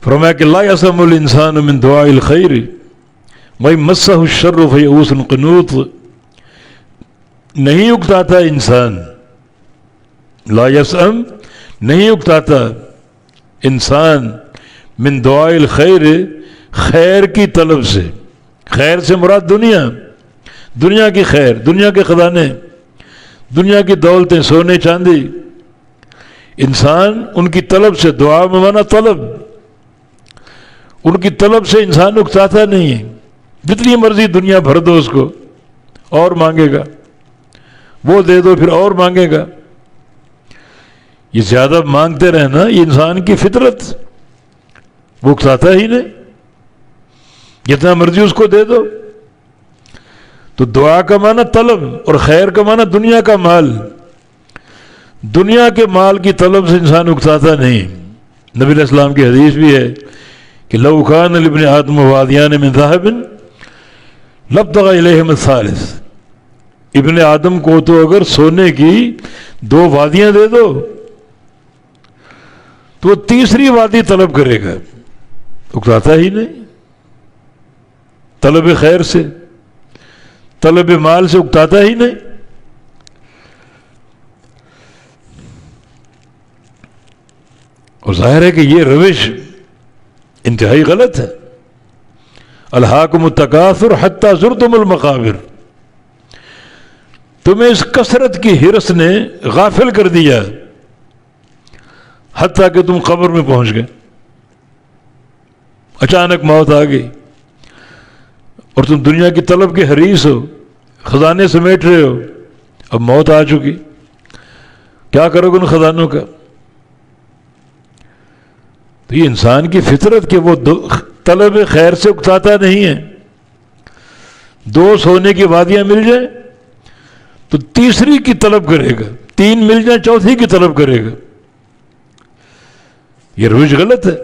فرمایا کہ لا یسم الانسان من دعاء الخیر ومسہ الشر فیئوس قنوط، نہیں اکتاتا انسان، لا یسم نہیں اکتاتا انسان من دعاء الخیر، خیر کی طلب سے، خیر سے مراد دنیا کی خیر، دنیا کے خزانے، دنیا کی دولتیں، سونے چاندی، انسان ان کی طلب سے، دعا میں مانا طلب، ان کی طلب سے انسان اکتاتا نہیں ہے، جتنی مرضی دنیا بھر دو اس کو اور مانگے گا، وہ دے دو پھر اور مانگے گا، یہ زیادہ مانگتے رہنا یہ انسان کی فطرت، وہ اکتاتا ہی نہیں، جتنا مرضی اس کو دے دو۔ تو دعا کا معنی طلب اور خیر کا معنی دنیا کا مال، دنیا کے مال کی طلب سے انسان اکتاتا نہیں۔ نبی علیہ السلام کی حدیث بھی ہے کہ لو کان لابن آدم وادیان من ذهب لابتغى الیہما الثالث، ابن آدم کو تو اگر سونے کی 2 وادیاں دے دو تو وہ تیسری وادی طلب کرے گا، اکتاتا ہی نہیں۔ طلب خیر سے، طلب مال سے اکتاتا ہی نہیں۔ اور ظاہر ہے کہ یہ روش انتہائی غلط ہے۔ الہاکم التکاثر حتی زرتم المقابر، تمہیں اس کثرت کی ہرس نے غافل کر دیا حتیٰ کہ تم قبر میں پہنچ گئے، اچانک موت آ گئی اور تم دنیا کی طلب کے حریص ہو، خزانے سمیٹ رہے ہو، اب موت آ چکی، کیا کرو گے ان خزانوں کا؟ تو یہ انسان کی فطرت کہ وہ طلب خیر سے اکتاتا نہیں ہے، 2 سونے کی وادیاں مل جائیں تو تیسری کی طلب کرے گا، 3 مل جائیں چوتھی کی طلب کرے گا، یہ روش غلط ہے۔